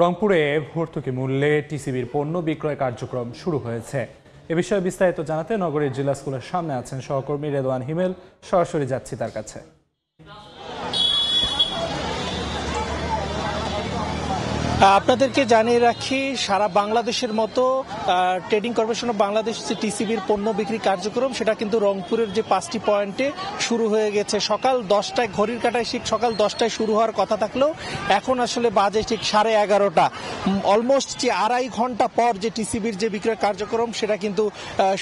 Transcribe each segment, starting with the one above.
রংপুরে ভর্তুকি মূল্যে টিসিবির পণ্য বিক্রয় কার্যক্রম শুরু হয়েছে। এ বিষয়ে বিস্তারিত জানাতে নগরীর জেলা স্কুলের সামনে আছেন সহকর্মী রেদওয়ান হিমেল। সরাসরি যাচ্ছি তার কাছে। আপনাদেরকে জানিয়ে রাখি, সারা বাংলাদেশের মতো ট্রেডিং কর্পোরেশন অফ বাংলাদেশ যে টিসিবির পণ্য বিক্রি কার্যক্রম সেটা কিন্তু রংপুরের যে 5টি পয়েন্টে শুরু হয়ে গেছে। সকাল 10টায় ঘড়ির কাঁটায় ঠিক সকাল 10টায় শুরু হওয়ার কথা থাকলেও এখন আসলে বাজে ঠিক 11:30। অলমোস্ট যে 2.5 ঘন্টা পর যে টিসিবির যে বিক্রয় কার্যক্রম সেটা কিন্তু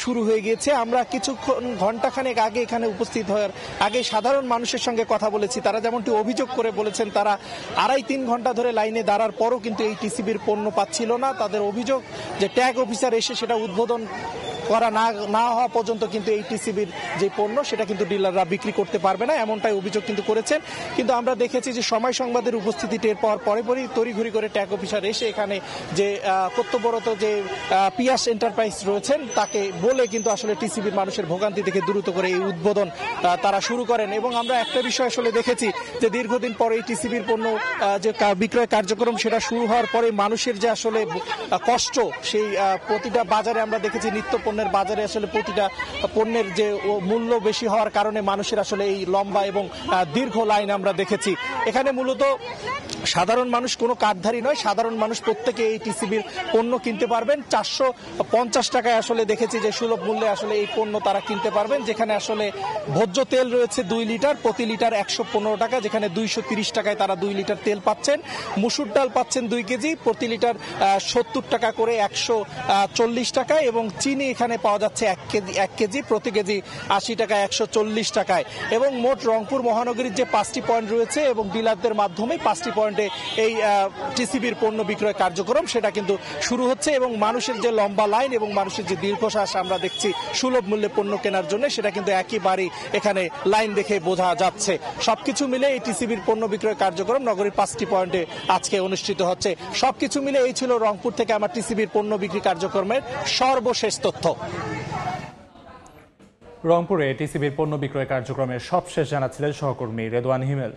শুরু হয়ে গিয়েছে। আমরা কিছুক্ষণ ঘন্টাখানেক আগে এখানে উপস্থিত হওয়ার আগে সাধারণ মানুষের সঙ্গে কথা বলেছি। তারা যেমনটি অভিযোগ করে বলেছেন, তারা 2.5-3 ঘন্টা ধরে লাইনে দাঁড়ার পরও কিন্তু এই টিসিবির পণ্য পাচ্ছিল না। তাদের অভিযোগ যে ট্যাগ অফিসার এসে সেটা উদ্বোধন করা না হওয়া পর্যন্ত কিন্তু এই টিসিবির যে পণ্য সেটা কিন্তু ডিলাররা বিক্রি করতে পারবে না, এমনটাই অভিযোগ কিন্তু করেছেন। কিন্তু আমরা দেখেছি যে সময় সংবাদের উপস্থিতি টের পাওয়ার পরেই তড়িঘড়ি করে ট্যাগ অফিসার এসে এখানে যে কর্তব্যরত যে পিয়াস এন্টারপ্রাইজ রয়েছেন তাকে বলে কিন্তু আসলে টিসিবির মানুষের ভোগান্তি থেকে দ্রুত করে এই উদ্বোধন তারা শুরু করেন। এবং আমরা একটা বিষয় আসলে দেখেছি যে দীর্ঘদিন পরে এই টিসিবির পণ্য যে বিক্রয় কার্যক্রম সেটা শুরু হওয়ার পরে মানুষের যে আসলে কষ্ট, সেই প্রতিটা বাজারে আমরা দেখেছি নিত্য পণ্যের বাজারে আসলে প্রতিটা পণ্যের যে মূল্য বেশি হওয়ার কারণে মানুষের আসলে এই লম্বা এবং দীর্ঘ লাইন আমরা দেখেছি। এখানে মূলত সাধারণ মানুষ কোনো কার্ডধারী নয়, সাধারণ মানুষ প্রত্যেকে এই টিসিবির পণ্য কিনতে পারবেন। 450 টাকায় আসলে দেখেছি যে সুলভ মূল্যে আসলে এই পণ্য তারা কিনতে পারবেন, যেখানে আসলে ভোজ্য তেল রয়েছে 2 লিটার, প্রতি লিটার 115 টাকা, যেখানে 230 টাকায় তারা 2 লিটার তেল পাচ্ছেন। মুসুর ডাল পাচ্ছেন 2 কেজি, প্রতি লিটার 70 টাকা করে 140 টাকায়। এবং চিনি এখানে পাওয়া যাচ্ছে 1 কেজি, প্রতি কেজি 80 টাকা 140 টাকায়। এবং মোট রংপুর মহানগরীর যে 5টি পয়েন্ট রয়েছে এবং ডিলারদের মাধ্যমে 5টি পয়েন্টে এই টিসিবির পণ্য বিক্রয় কার্যক্রম সেটা কিন্তু শুরু হচ্ছে। এবং মানুষের যে লম্বা লাইন এবং মানুষের যে দীর্ঘশ্বাস আমরা দেখছি সুলভ মূল্যে পণ্য কেনার জন্য, সেটা কিন্তু একেবারেই এখানে লাইন দেখে বোঝা যাচ্ছে। সবকিছু মিলে এই টিসিবির পণ্য বিক্রয় কার্যক্রম নগরীর 5টি পয়েন্টে আজকে অনুষ্ঠিত হচ্ছে। সবকিছু মিলে এই ছিল রংপুর থেকে আমার টিসিবির পণ্য বিক্রি কার্যক্রমের সর্বশেষ তথ্য। রংপুরে টিসিবির পণ্য বিক্রয় কার্যক্রমের সবশেষ জানাচ্ছিলেন সহকর্মী রেদওয়ান হিমেল।